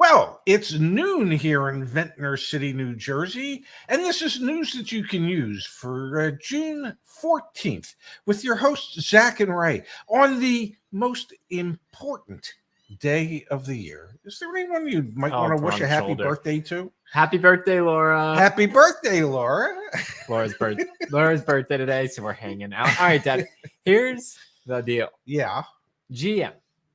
Well, it's noon here in Ventnor City, New Jersey, and this is news that you can use for June 14th with your hosts, Zach and Ray, on the most important day of the year. Is there anyone you might want to wish a happy birthday to? Happy birthday, Laura. Happy birthday, Laura. Laura's birthday today, so we're hanging out. All right, Dad, here's the deal. Yeah. GM.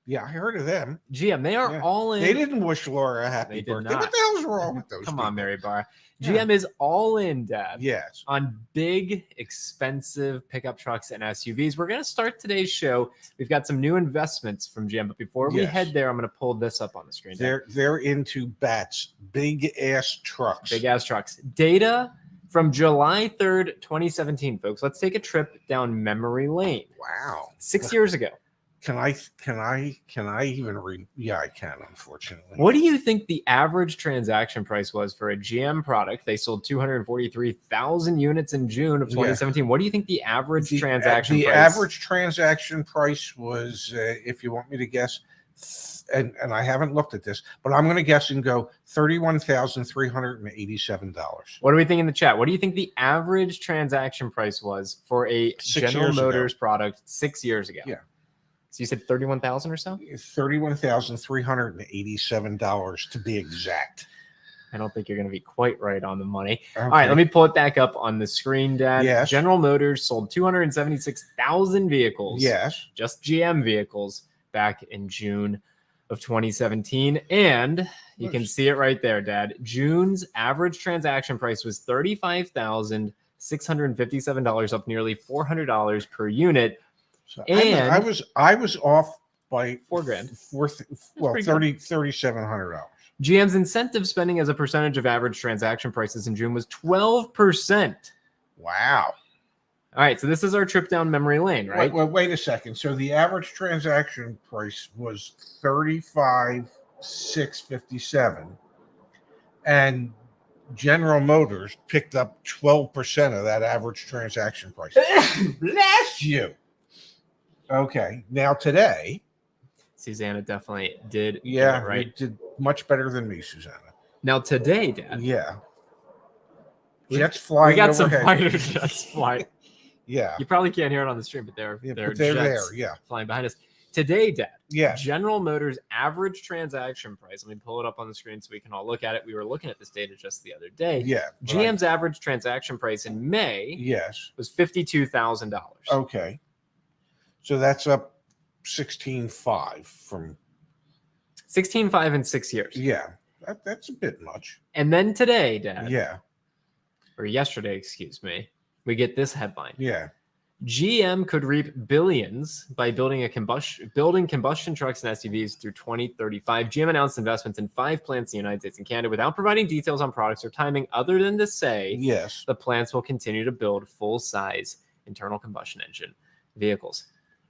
Yeah, I heard of them. GM, they are all in. They didn't wish Laura a happy birthday. What the hell's wrong with those Come people? on, Mary Barr. GM is all in, Dad. Yes. On big, expensive pickup trucks and SUVs. We're going to start today's show. We've got some new investments from GM, but before we head there, I'm going to pull this up on the screen. They're into bats, big-ass trucks. Big-ass trucks. Data from July 3rd, 2017, folks. Let's take a trip down memory lane. Wow. 6 years ago. Can I even read? Yeah, I can, unfortunately. What do you think the average transaction price was for a GM product? They sold 243,000 units in June of 2017. Yeah. What do you think the average transaction price? The average transaction price was, if you want me to guess, and I haven't looked at this, but I'm going to guess and go $31,387. What do we think in the chat? What do you think the average transaction price was for a General Motors product 6 years ago? Yeah. So you said 31,000 or so? $31,387 to be exact. I don't think you're going to be quite right on the money. Okay. All right, let me pull it back up on the screen, Dad. Yes. General Motors sold 276,000 vehicles. Yes. Just GM vehicles back in June of 2017. And you can see it right there, Dad. June's average transaction price was $35,657, up nearly $400 per unit. So and I was off by $4,000. $3,700. GM's incentive spending as a percentage of average transaction prices in June was 12%. Wow. All right, so this is our trip down memory lane, right? Wait a second. So the average transaction price was $35,657, and General Motors picked up 12% of that average transaction price. Bless you. Okay, now today, Susanna definitely did. Yeah, right. You did much better than me, Susanna. Now today, Dad. Yeah. Jets flying. We got overhead. some fighter jets flying. Yeah. You probably can't hear it on the stream, but they're jets there. Yeah. Flying behind us today, Dad. Yeah. General Motors average transaction price. Let me pull it up on the screen so we can all look at it. We were looking at this data just the other day. Yeah. GM's average transaction price in May. Yes. Was $52,000. Okay. So that's up 16.5 from 16.5 in 6 years. Yeah, that's a bit much. And then today, Dad. Yeah. Or yesterday, excuse me. We get this headline. Yeah. GM could reap billions by building combustion trucks and SUVs through 2035. GM announced investments in 5 plants in the United States and Canada without providing details on products or timing, other than to say yes, the plants will continue to build full-size internal combustion engine vehicles.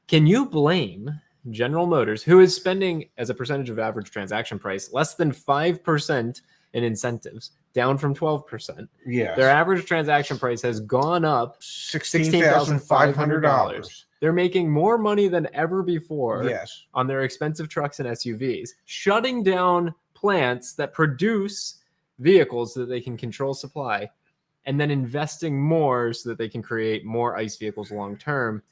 Can you blame General Motors, who is spending as a percentage of average transaction price less than 5% in incentives, down from 12%? Yeah, their average transaction price has gone up $16,500. They're making more money than ever before. Yes, on their expensive trucks and SUVs, shutting down plants that produce vehicles so that they can control supply, and then investing more so that they can create more ICE vehicles long term.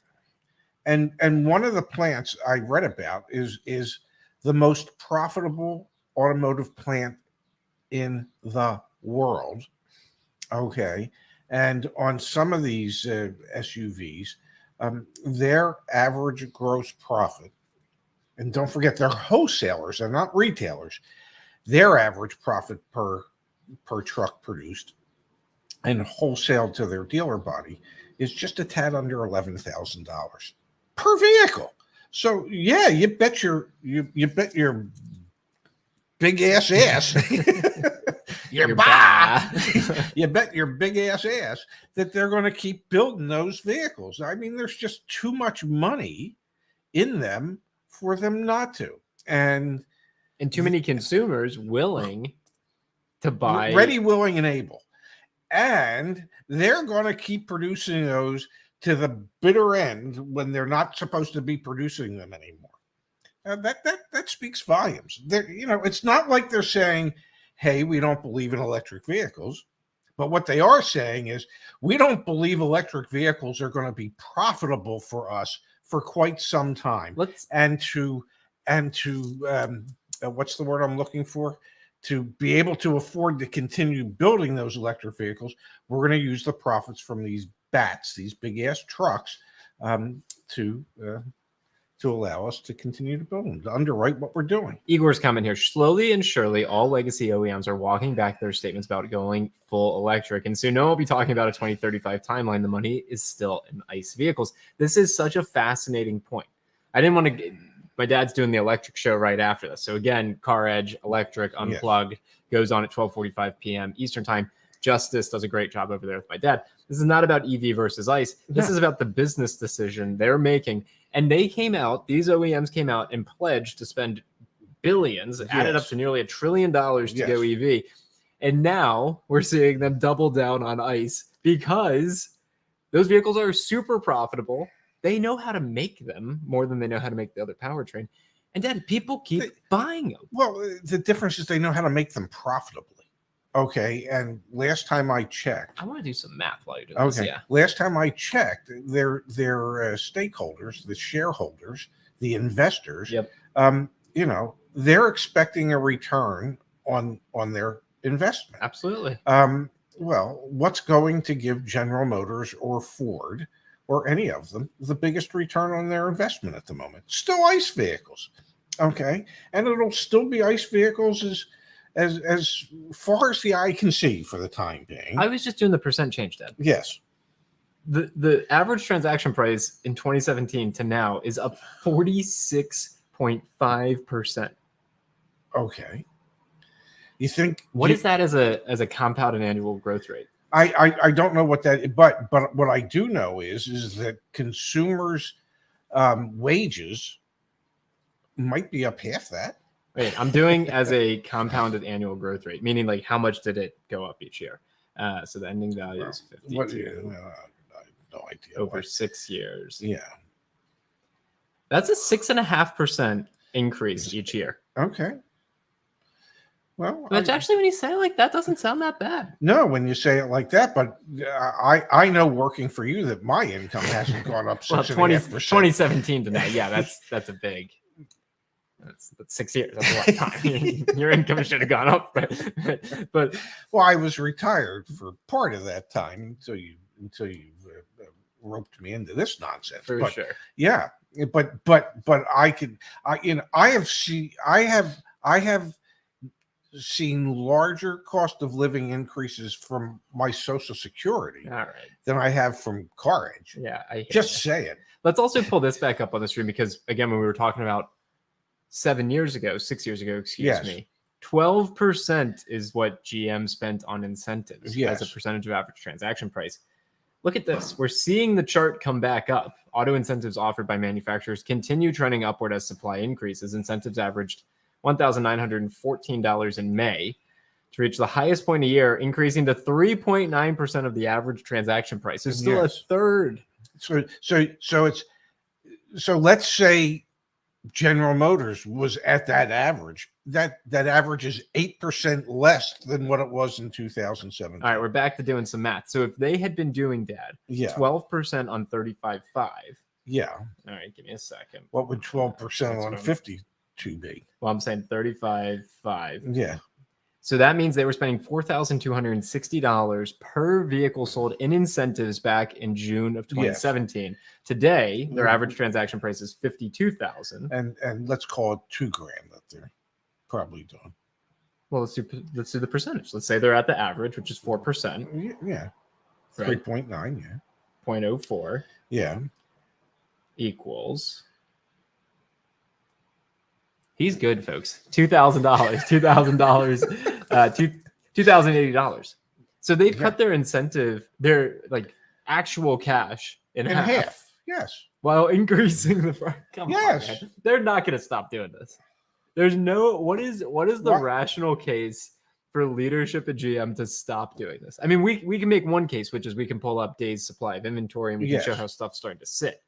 And one of the plants I read about is the most profitable automotive plant in the world. Okay. And on some of these SUVs, their average gross profit, and don't forget they're wholesalers, they're not retailers, their average profit per truck produced and wholesaled to their dealer body is just a tad under $11,000 per vehicle. So yeah, you bet your big ass you bet your big ass that they're going to keep building those vehicles. I mean, there's just too much money in them for them not to, and too many consumers willing to buy, ready, willing, and able, and they're going to keep producing those to the bitter end when they're not supposed to be producing them anymore. That speaks volumes. It's not like they're saying, "Hey, we don't believe in electric vehicles," but what they are saying is, "We don't believe electric vehicles are going to be profitable for us for quite some time." Let's What's the word I'm looking for? To be able to afford to continue building those electric vehicles, we're going to use the profits from these BATs, these big ass trucks, to allow us to continue to build them, to underwrite what we're doing. Igor's comment here. Slowly and surely, all legacy OEMs are walking back their statements about going full electric. And soon we'll be talking about a 2035 timeline. The money is still in ICE vehicles. This is such a fascinating point. I didn't want to my dad's doing the electric show right after this. So again, CarEdge, electric, unplugged, goes on at 12:45 p.m. Eastern time. Justice does a great job over there with my dad. This is not about EV versus ICE. This is about the business decision they're making. And they came out, these OEMs came out and pledged to spend billions, added up to nearly $1 trillion to go EV. And now we're seeing them double down on ICE because those vehicles are super profitable. They know how to make them more than they know how to make the other powertrain. And then people keep buying them. Well, the difference is they know how to make them profitably. Okay, and last time I checked, I want to do some math while you're doing this. Yeah. Last time I checked, their stakeholders, the shareholders, the investors, they're expecting a return on their investment. Absolutely. Well, what's going to give General Motors or Ford or any of them the biggest return on their investment at the moment? Still ICE vehicles. Okay, and it'll still be ICE vehicles as far as the eye can see for the time being. I was just doing the percent change, Dad. Yes. The average transaction price in 2017 to now is up 46.5%. Okay. You think what is that as a compounded annual growth rate? I don't know what that, but what I do know is that consumers' wages might be up half that. Wait, I'm doing as a compounded annual growth rate, meaning like how much did it go up each year? So the ending value is 52. I have no idea. Over 6 years. Yeah. That's a 6.5% increase each year. Okay. Well, which actually, when you say it like that, doesn't sound that bad. No, when you say it like that, but I know working for you that my income hasn't gone up 6.5%. 2017 to now, yeah, that's a big. That's 6 years. That's a lot of time. Your income should have gone up, but well, I was retired for part of that time until you roped me into this nonsense. For sure. Yeah, but I have seen larger cost of living increases from my Social Security than I have from CarEdge. Yeah, I just say it. Let's also pull this back up on the screen because again, when we were talking about 6 years ago, 12% is what GM spent on incentives as a percentage of average transaction price. Look at this. We're seeing the chart come back up. Auto incentives offered by manufacturers continue trending upward as supply increases. Incentives averaged $1,914 in May to reach the highest point a year, increasing to 3.9% of the average transaction price. So still a third. So let's say General Motors was at that average. That average is 8% less than what it was in 2017. All right, we're back to doing some math. So if they had been doing, Dad, 12% on 35.5. Yeah. All right, give me a second. What would 12% on 52 be? Well, I'm saying 35.5. Yeah. So that means they were spending $4,260 per vehicle sold in incentives back in June of 2017. Yes. Today, their average transaction price is $52,000. And let's call it $2,000 that they're probably doing. Well, let's do the percentage. Let's say they're at the average, which is 4%. Yeah. Right. 3.9, yeah. 0.04. Yeah. Equals. He's good, folks. $2,000, $2,080. So they've cut their incentive, their like actual cash in half. Yes. While increasing the price. Come on, man. They're not going to stop doing this. There's no. What is the rational case for leadership at GM to stop doing this? I mean, we can make one case, which is we can pull up days supply of inventory and we can show how stuff's starting to sit.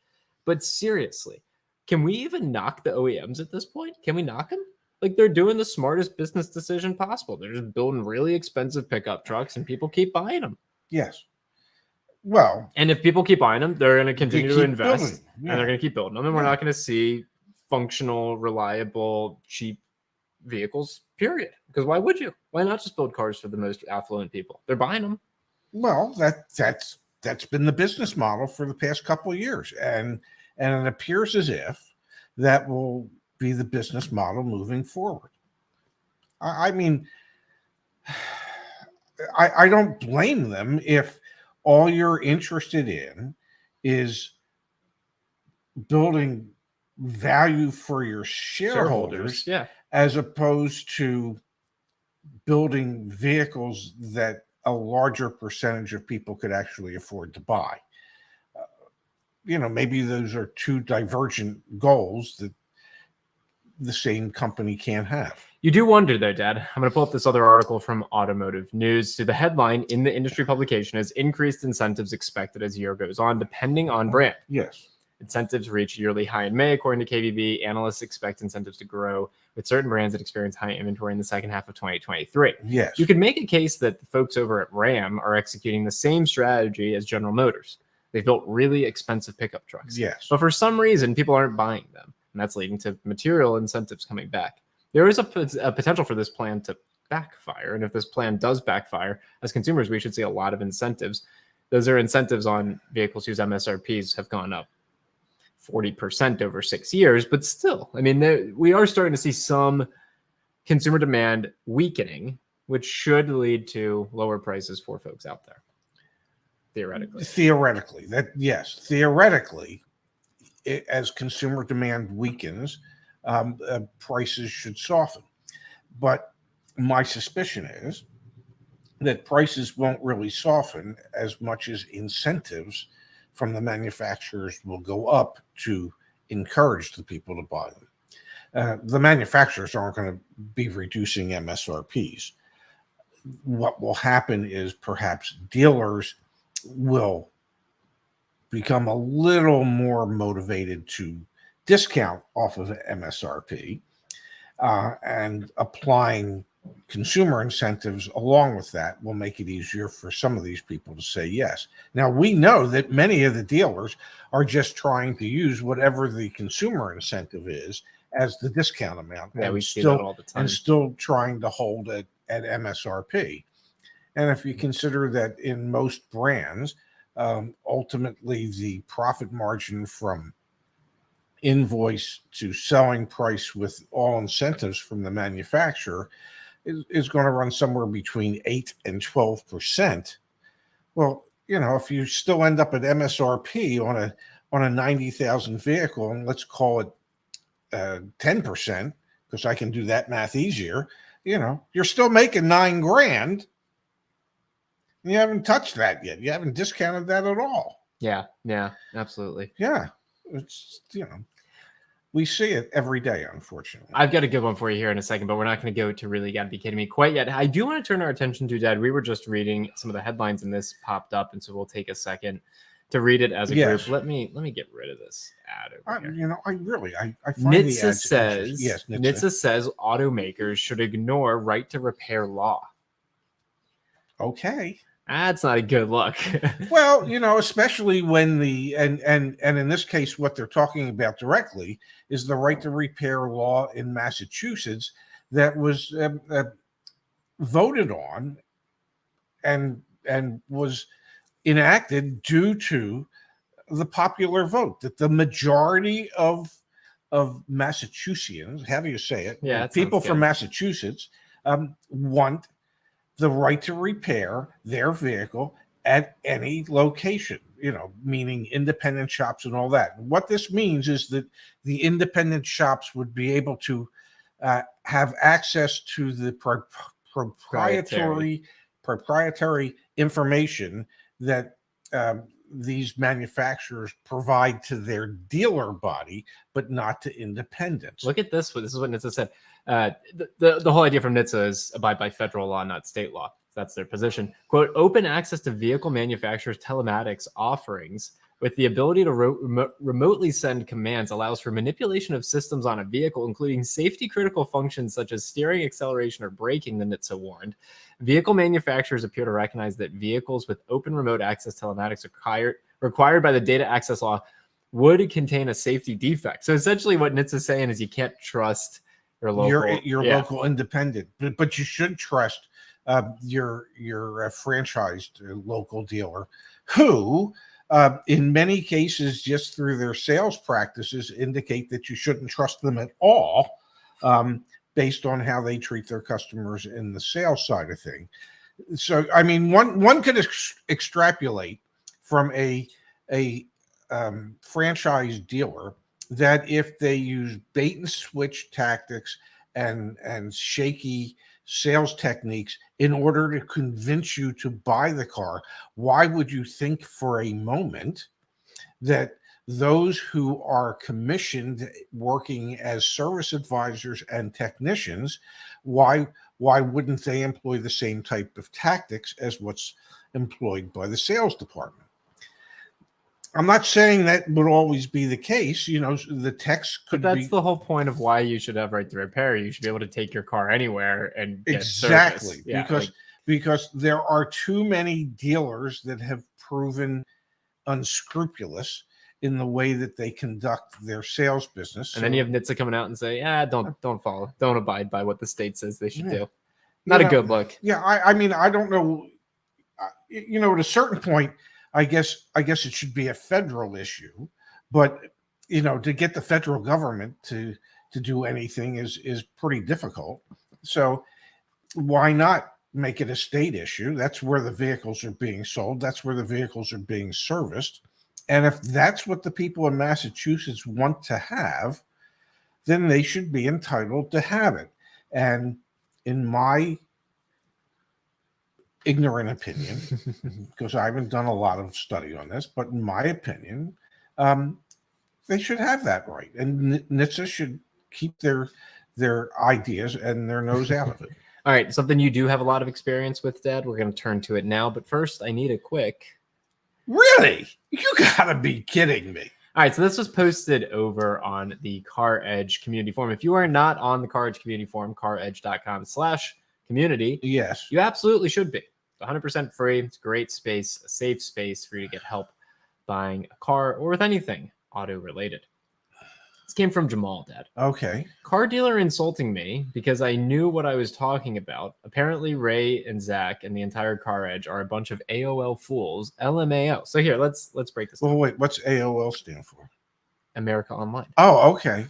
But seriously, can we even knock the OEMs at this point? Can we knock them? Like, they're doing the smartest business decision possible. They're just building really expensive pickup trucks, and people keep buying them. Yes. Well, And if people keep buying them, they're going to continue to keep invest, building. Yeah. and they're going to keep building them. And we're Yeah. not going to see functional, reliable, cheap vehicles, period. Because why would you? Why not just build cars for the most affluent people? They're buying them. Well, that's been the business model for the past couple of years, and it appears as if that will be the business model moving forward. I mean, I don't blame them if all you're interested in is building value for your shareholders, Yeah. as opposed to building vehicles that a larger percentage of people could actually afford to buy. Maybe those are two divergent goals that the same company can't have. You do wonder, though, Dad. I'm going to pull up this other article from Automotive News. So the headline in the industry publication is increased incentives expected as year goes on, depending on brand. Yes. Incentives reach yearly high in May, according to KBB. Analysts expect incentives to grow with certain brands that experience high inventory in the second half of 2023. Yes. You could make a case that the folks over at Ram are executing the same strategy as General Motors. They've built really expensive pickup trucks. Yes. But for some reason, people aren't buying them. And that's leading to material incentives coming back. There is a potential for this plan to backfire. And if this plan does backfire, as consumers, we should see a lot of incentives. Those are incentives on vehicles whose MSRPs have gone up 40% over 6 years. But still, I mean, we are starting to see some consumer demand weakening, which should lead to lower prices for folks out there. Theoretically, theoretically, as consumer demand weakens, prices should soften. But my suspicion is that prices won't really soften as much as incentives from the manufacturers will go up to encourage the people to buy them. The manufacturers aren't going to be reducing MSRPs. What will happen is perhaps dealers will become a little more motivated to discount off of MSRP, and applying consumer incentives along with that will make it easier for some of these people to say yes. Now, we know that many of the dealers are just trying to use whatever the consumer incentive is as the discount amount. Yeah, we see that all the time. And still trying to hold it at MSRP. And if you consider that in most brands, ultimately the profit margin from invoice to selling price with all incentives from the manufacturer is going to run somewhere between 8 and 12%. Well, if you still end up at MSRP on a 90,000 vehicle, and let's call it 10%, because I can do that math easier, you're still making $9,000. You haven't touched that yet. You haven't discounted that at all. Yeah, absolutely. Yeah. It's, we see it every day, unfortunately. I've got a good one for you here in a second, but we're not going to go to really gotta be kidding me quite yet. I do want to turn our attention to, Dad. We were just reading some of the headlines and this popped up, and so we'll take a second to read it as a group. Let me get rid of this ad over here. I find NHTSA says, NHTSA says automakers should ignore right to repair law. Okay. That's not a good look. Well, especially when and in this case, what they're talking about directly is the right to repair law in Massachusetts that was voted on and was enacted due to the popular vote, that the majority of Massachusettsians, how do you say it? Yeah, people from Massachusetts want the right to repair their vehicle at any location, meaning independent shops and all that. What this means is that the independent shops would be able to have access to the proprietary information that these manufacturers provide to their dealer body, but not to independents. Look at this. This is what NHTSA said. The whole idea from NHTSA is abide by federal law, not state law. That's their position. Quote, open access to vehicle manufacturers' telematics offerings with the ability to remotely send commands allows for manipulation of systems on a vehicle, including safety critical functions such as steering, acceleration, or braking, the NHTSA warned. Vehicle manufacturers appear to recognize that vehicles with open remote access telematics required by the data access law would contain a safety defect. So essentially what NHTSA is saying is you can't trust your local, local independent, but you should trust your franchised local dealer, who in many cases, just through their sales practices, indicate that you shouldn't trust them at all, based on how they treat their customers in the sales side of thing. So, I mean, one could extrapolate from a franchise dealer that if they use bait and switch tactics and shaky sales techniques in order to convince you to buy the car, why would you think for a moment that those who are commissioned working as service advisors and technicians, why wouldn't they employ the same type of tactics as what's employed by the sales department? I'm not saying that would always be the case. The techs could but that's the whole point of why you should have right to repair. You should be able to take your car anywhere and get exactly service. Yeah, because there are too many dealers that have proven unscrupulous in the way that they conduct their sales business. And then you have NHTSA coming out and say, don't abide by what the state says they should do. Not a good look. Yeah, I mean, I don't know. At a certain point, I guess it should be a federal issue, but to get the federal government to do anything is pretty difficult. So why not make it a state issue? That's where the vehicles are being sold. That's where the vehicles are being serviced. And if that's what the people in Massachusetts want to have, then they should be entitled to have it. And in my ignorant opinion, because I haven't done a lot of study on this, but in my opinion, they should have that right, and NHTSA should keep their ideas and their nose out of it. All right, something you do have a lot of experience with, Dad. We're going to turn to it now, but first, I need a quick. Really? You gotta be kidding me! All right, so this was posted over on the CarEdge community forum. If you are not on the CarEdge community forum, caredge.com/community, yes, you absolutely should be. It's 100% free. It's a great space, a safe space for you to get help buying a car or with anything auto related. This came from Jamal, Dad. Okay. Car dealer insulting me because I knew what I was talking about. Apparently, Ray and Zach and the entire CarEdge are a bunch of AOL fools. LMAO. So here, let's break this down. Well, wait, what's AOL stand for? America Online. Oh, okay.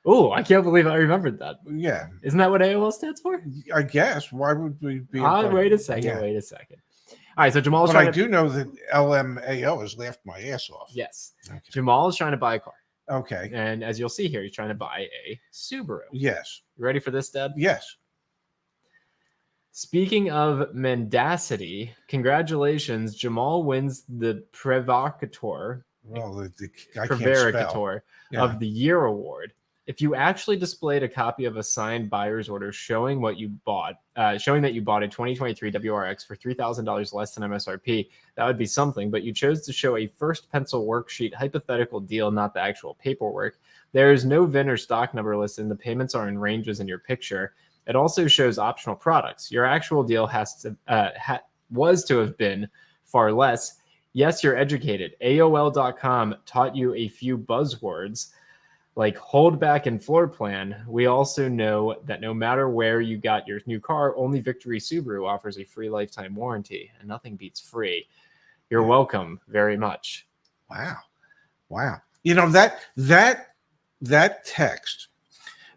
Oh, I can't believe I remembered that. Yeah. Isn't that what AOL stands for? I guess. Why would we be? Wait a second. Yeah. Wait a second. All right, so Jamal's but trying I to... do know that LMAO has laughed my ass off. Yes. Okay. Jamal is trying to buy a car. Okay. And as you'll see here, he's trying to buy a Subaru. Yes. You ready for this, Dad? Yes. Speaking of mendacity, congratulations. Jamal wins the Prevaricator. Well, Prevaricator of the Year award. If you actually displayed a copy of a signed buyer's order showing what you bought, showing that you bought a 2023 WRX for $3,000 less than MSRP, that would be something. But you chose to show a first pencil worksheet hypothetical deal, not the actual paperwork. There is no VIN or stock number listed, and the payments are in ranges in your picture. It also shows optional products. Your actual deal was to have been far less. Yes, you're educated. AOL.com taught you a few buzzwords like holdback and floor plan. We also know that no matter where you got your new car, only Victory Subaru offers a free lifetime warranty, and nothing beats free. You're welcome very much. Wow. That text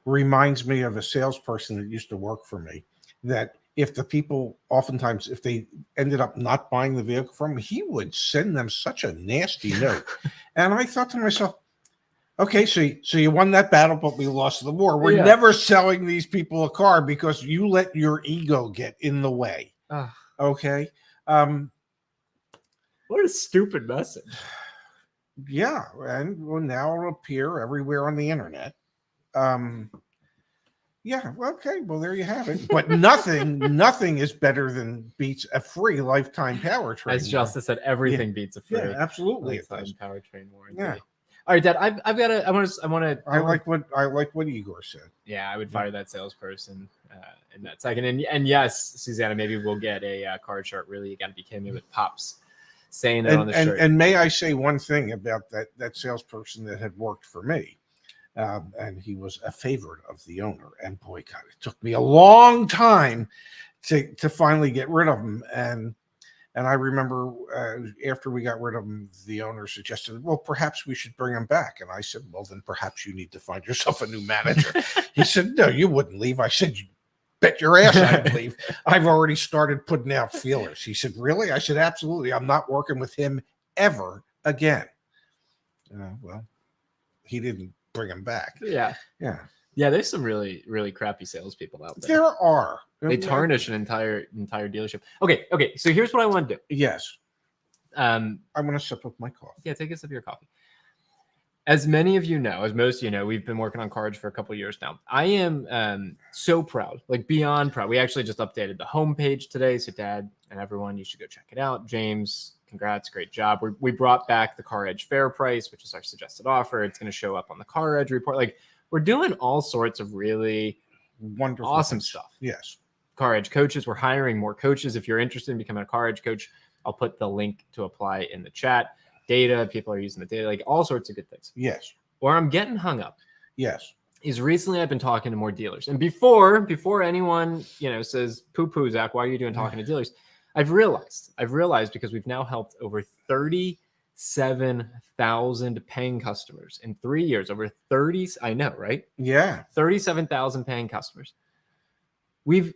reminds me of a salesperson that used to work for me, that if the people, oftentimes, if they ended up not buying the vehicle from him, he would send them such a nasty note. And I thought to myself, okay, so you won that battle, but we lost the war. We're never selling these people a car because you let your ego get in the way. Okay. What a stupid message. Yeah, and well, now it'll appear everywhere on the internet. Yeah, well, okay. Well, there you have it. But nothing is better than beats a free lifetime powertrain. As Justice said, everything beats a free Yeah, absolutely it lifetime does. powertrain warranty. Yeah. All right, Dad. I've got to. I want to. I like what Igor said. Yeah, I would fire that salesperson in that second. And yes, Susanna, maybe we'll get a card chart. Really, you got to be kidding me with Pops saying it on the shirt. And may I say one thing about that salesperson that had worked for me, and he was a favorite of the owner. And boy, God, it took me a long time to finally get rid of him. And I remember after we got rid of him, the owner suggested, well, perhaps we should bring him back. And I said, well, then perhaps you need to find yourself a new manager. He said, no, you wouldn't leave. I said, you bet your ass I'd leave. I've already started putting out feelers. He said, really? I said, absolutely. I'm not working with him ever again. Well, he didn't bring him back. Yeah. There's some really, really crappy salespeople out there. There are. They tarnish an entire dealership. Okay. So here's what I want to do. Yes. I'm going to sip with my coffee. Yeah, take a sip of your coffee. As many of you know, as most of you know, we've been working on CarEdge for a couple of years now. I am so proud, like beyond proud. We actually just updated the homepage today. So Dad and everyone, you should go check it out. James, congrats, great job. We brought back the CarEdge fair price, which is our suggested offer. It's going to show up on the CarEdge report. Like we're doing all sorts of really wonderful, awesome stuff. Yes. CarEdge coaches. We're hiring more coaches. If you're interested in becoming a CarEdge coach, I'll put the link to apply in the chat. Data, people are using the data, like all sorts of good things. Yes. Where I'm getting hung up. Yes. Is recently I've been talking to more dealers. And before anyone, says poo-poo, Zach, why are you doing talking to dealers? I've realized because we've now helped over 37,000 paying customers in 3 years, over 30. I know, right? Yeah. 37,000 paying customers. We've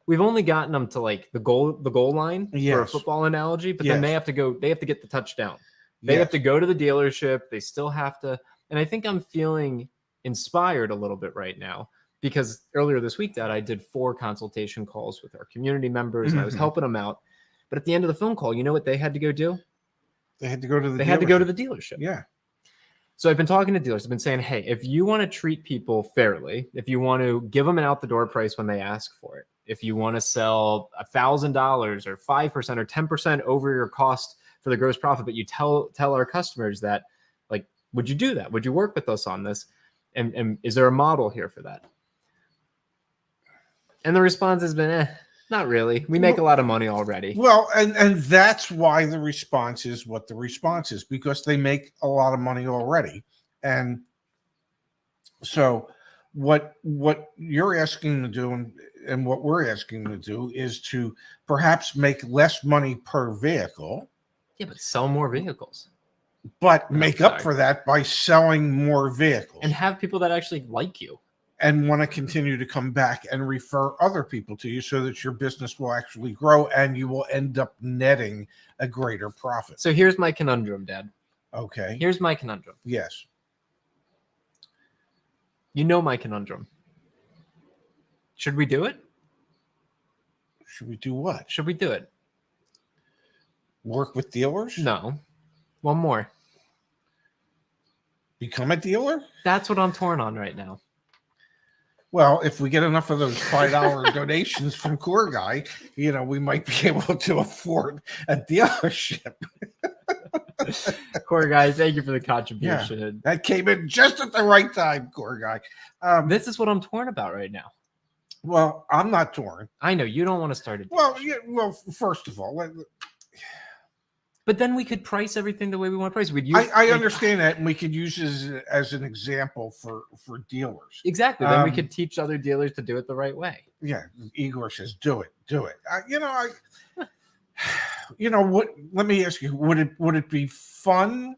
only gotten them to like the goal line for a football analogy, but then they have to get the touchdown. They have to go to the dealership. They still have to. And I think I'm feeling inspired a little bit right now because earlier this week, Dad, I did 4 consultation calls with our community members and I was helping them out. But at the end of the phone call, you know what they had to go do? They had to go to the dealership. Yeah. So I've been talking to dealers. I've been saying, hey, if you want to treat people fairly, if you want to give them an out the door price when they ask for it, if you want to sell $1,000 or 5% or 10% over your cost for the gross profit, but you tell our customers that, like, would you do that? Would you work with us on this? And is there a model here for that? And the response has been, not really. We make a lot of money already. Well, and that's why the response is what the response is, because they make a lot of money already. And so what you're asking to do and what we're asking to do is to perhaps make less money per vehicle. Yeah, but sell more vehicles. But make up for that by selling more vehicles. And have people that actually like you. And want to continue to come back and refer other people to you so that your business will actually grow and you will end up netting a greater profit. So here's my conundrum, Dad. Okay. Here's my conundrum. Yes. You know my conundrum. Should we do it? Should we do what? Should we do it? Work with dealers? No. One more. Become a dealer? That's what I'm torn on right now. Well, if we get enough of those $5 donations from Core Guy, we might be able to afford a dealership. Core Guy, thank you for the contribution. Yeah, that came in just at the right time, Core Guy. This is what I'm torn about right now. Well, I'm not torn. I know you don't want to start it. Well, first of all, but then we could price everything the way we want to price. I understand that, and we could use it as an example for dealers. Exactly. Then we could teach other dealers to do it the right way. Yeah, Igor says, "Do it." What? Let me ask you: would it be fun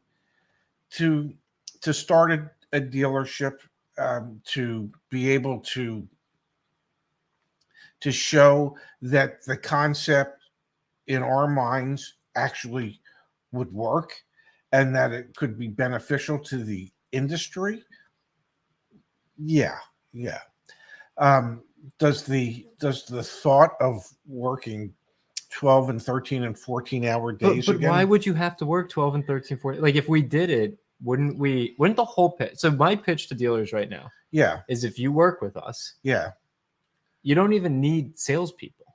to start a dealership, to be able to show that the concept in our minds actually would work and that it could be beneficial to the industry? Yeah. Does the thought of working 12 and 13 and 14 hour days but again? Why would you have to work 12 and 13, 14? Like if we did it, wouldn't the whole pitch? So my pitch to dealers right now Yeah. is if you work with us, Yeah. you don't even need salespeople.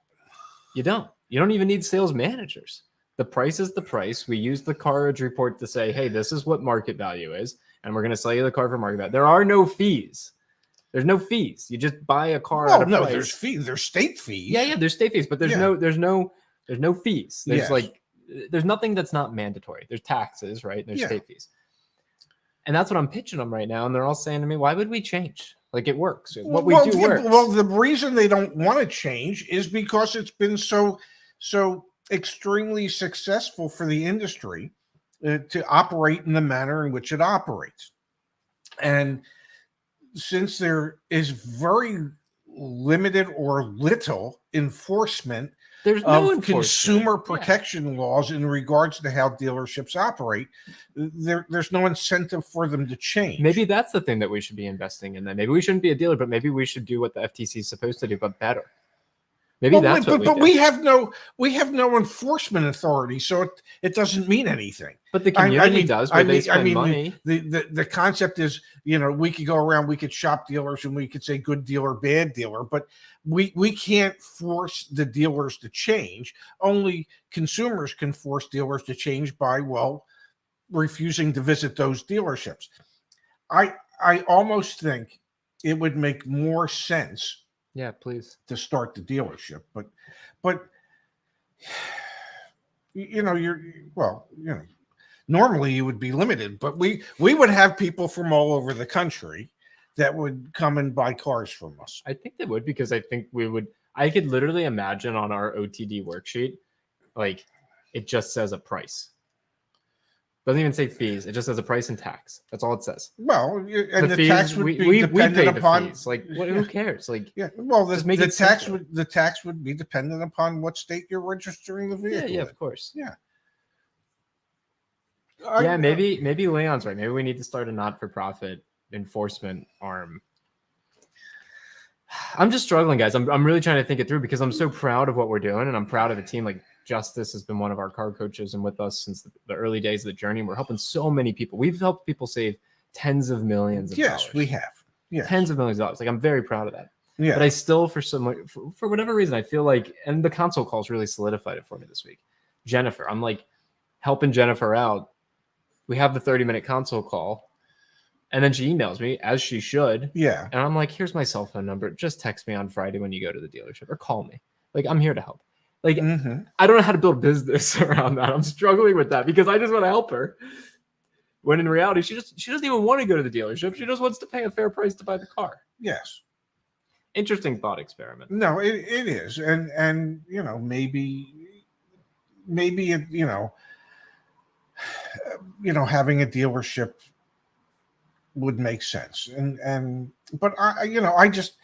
You don't even need sales managers. The price is the price. We use the CarEdge report to say, hey, this is what market value is, and we're going to sell you the car for market value. There are no fees. There's no fees. You just buy a car at a price. There's fees. There's state fees. Yeah, there's state fees, but there's no fees. There's there's nothing that's not mandatory. There's taxes, right? There's state fees. And that's what I'm pitching them right now. And they're all saying to me, why would we change? Like, it works. What we do works. Well, the reason they don't want to change is because it's been so extremely successful for the industry to operate in the manner in which it operates. And since there is very limited or little enforcement There's no consumer protection laws in regards to how dealerships operate, there's no incentive for them to change. Maybe that's the thing that we should be investing in. Then maybe we shouldn't be a dealer, but maybe we should do what the FTC is supposed to do, but better. Maybe that's what we do. But we have no enforcement authority, so it doesn't mean anything. But the community does. They spend money. The concept is, we could go around, we could shop dealers, and we could say good dealer, bad dealer, but we can't force the dealers to change. Only consumers can force dealers to change by refusing to visit those dealerships. I almost think it would make more sense. Yeah, please. To start the dealership, but normally you would be limited, but we would have people from all over the country that would come and buy cars from us. I think they would, because I think I could literally imagine on our OTD worksheet, like, it just says a price. Doesn't even say fees. It just says a price and tax. That's all it says. Well, and the fees, tax would be dependent upon. Fees. Like, who cares? Like, yeah. Well, the tax would be dependent upon what state you're registering the vehicle. Yeah, of course. Yeah. Maybe Leon's right. Maybe we need to start a not-for-profit enforcement arm. I'm just struggling, guys. I'm really trying to think it through, because I'm so proud of what we're doing, and I'm proud of the team. Like, Justice has been one of our car coaches and with us since the early days of the journey. We're helping so many people. We've helped people save tens of millions of dollars. Yes, we have. Yeah, tens of millions of dollars. Like, I'm very proud of that. Yeah. But I still, for whatever reason, I feel like, and the console calls really solidified it for me this week. Jennifer, I'm like helping Jennifer out. We have the 30-minute console call, and then she emails me, as she should. Yeah. And I'm like, here's my cell phone number. Just text me on Friday when you go to the dealership, or call me. Like, I'm here to help. Like, I don't know how to build business around that. I'm struggling with that, because I just want to help her. When in reality, she doesn't even want to go to the dealership. She just wants to pay a fair price to buy the car. Yes. Interesting thought experiment. No, it is. And maybe having a dealership would make sense. But I just,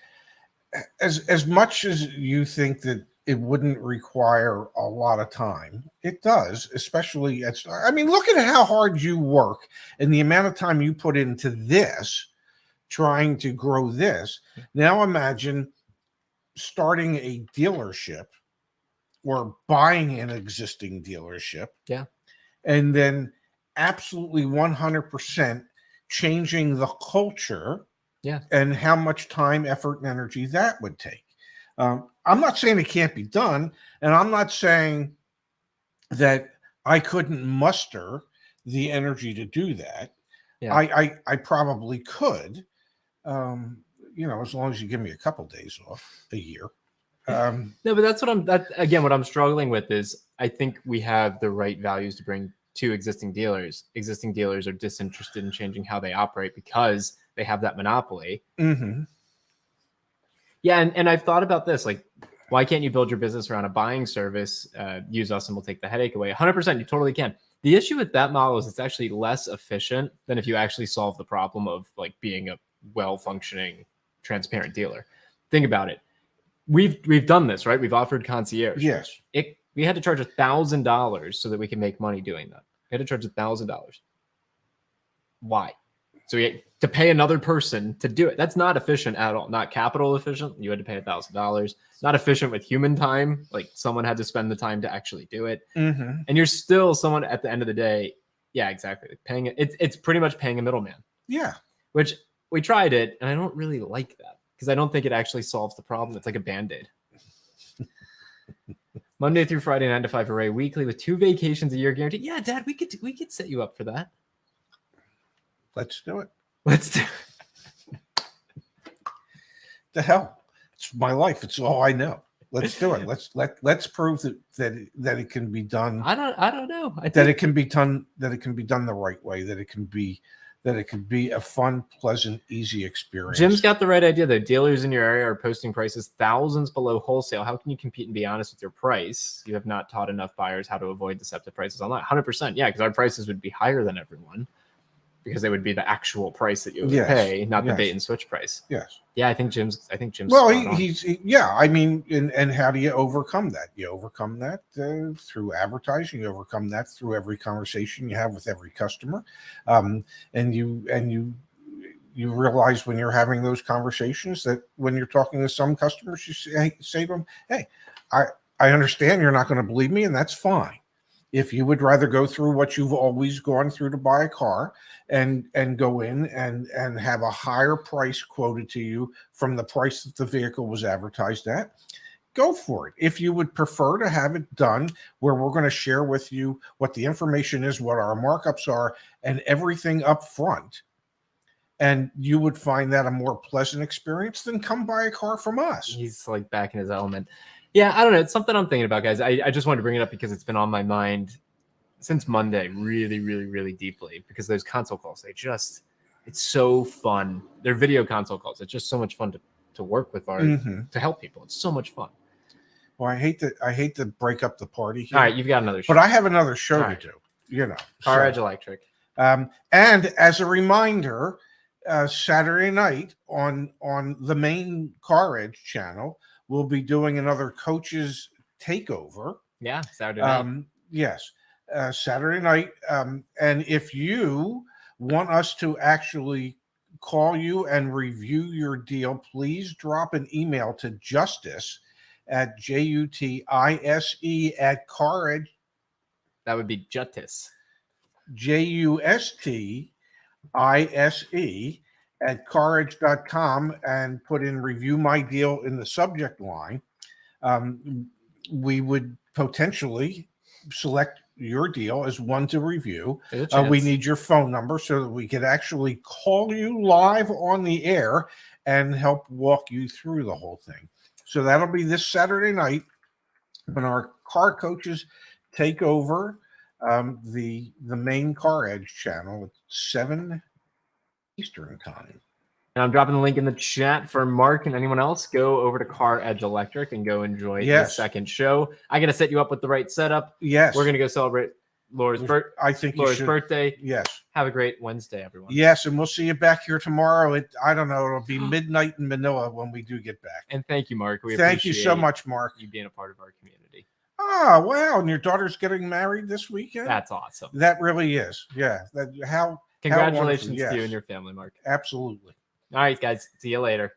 as much as you think that it wouldn't require a lot of time, it does, especially look at how hard you work and the amount of time you put into this, trying to grow this. Now imagine starting a dealership or buying an existing dealership. Yeah. And then absolutely 100% changing the culture. Yeah. And how much time, effort, and energy that would take. I'm not saying it can't be done, and I'm not saying that I couldn't muster the energy to do that. Yeah. I probably could, as long as you give me a couple days off a year. No, but that's what I'm struggling with is, I think we have the right values to bring to existing dealers. Existing dealers are disinterested in changing how they operate because they have that monopoly. Mm-hmm. Yeah, and I've thought about this, like, why can't you build your business around a buying service? Use us and we'll take the headache away. 100%, you totally can. The issue with that model is it's actually less efficient than if you actually solve the problem of, like, being a well-functioning, transparent dealer. Think about it. We've done this, right? We've offered concierge. Yes. We had to charge $1,000 so that we can make money doing that. We had to charge $1,000. Why? So we had to pay another person to do it. That's not efficient at all. Not capital efficient. You had to pay $1,000. Not efficient with human time. Like, someone had to spend the time to actually do it. Mm-hmm. And you're still someone at the end of the day, Yeah, exactly. It's pretty much paying a middleman, Yeah. which we tried it, and I don't really like that because I don't think it actually solves the problem. It's like a Band-Aid. Monday through Friday, 9 to 5 array weekly with 2 vacations a year guaranteed. Yeah, Dad, we could set you up for that. Let's do it. Let's do. The hell, it's my life. It's all I know. Let's do it. Let's prove that it can be done. I don't know. That it can be done the right way. That it can be a fun, pleasant, easy experience. Jim's got the right idea though. Dealers in your area are posting prices thousands below wholesale. How can you compete and be honest with your price? You have not taught enough buyers how to avoid deceptive prices online. 100%, yeah, because our prices would be higher than everyone because they would be the actual price that you would pay, not the bait and switch price. Yes. Yeah, I think Jim's. Well, I mean, and how do you overcome that? You overcome that through advertising. You overcome that through every conversation you have with every customer, and you realize when you're having those conversations that when you're talking to some customers, you say to them, "Hey, I understand you're not going to believe me, and that's fine. If you would rather go through what you've always gone through to buy a car and go in and have a higher price quoted to you from the price that the vehicle was advertised at, go for it. If you would prefer to have it done where we're going to share with you what the information is, what our markups are, and everything up front, and you would find that a more pleasant experience, then come buy a car from us." He's like back in his element. Yeah, I don't know. It's something I'm thinking about, guys. I just wanted to bring it up because it's been on my mind since Monday, really, really, really deeply. Because those console calls, it's so fun. They're video console calls. It's just so much fun to work with to help people. It's so much fun. Well, I hate to break up the party here. All right, you've got another show. But I have another show to do. You know, CarEdge Electric. And as a reminder, Saturday night on the main CarEdge channel, we'll be doing another coaches takeover. Yeah, Saturday night. Yes, Saturday night. And if you want us to actually call you and review your deal, please drop an email to Justice at JUTISE at CarEdge. That would be Justice. JUSTISE at CarEdge.com and put in "review my deal" in the subject line. We would potentially select your deal as one to review. We need your phone number so that we could actually call you live on the air and help walk you through the whole thing. So that'll be this Saturday night when our car coaches take over the main CarEdge channel at 7 Eastern time. And I'm dropping the link in the chat for Mark and anyone else. Go over to CarEdge Electric and go enjoy the second show. I got to set you up with the right setup. Yes. We're going to go celebrate Laura's birthday. Yes. Have a great Wednesday, everyone. Yes, and we'll see you back here tomorrow at, I don't know, it'll be midnight in Manila when we do get back. And thank you, Mark. Thank you so much, Mark. You being a part of our community. Oh, wow. And your daughter's getting married this weekend? That's awesome. That really is. Yeah. Congratulations to you and your family, Mark. Absolutely. All right, guys. See you later.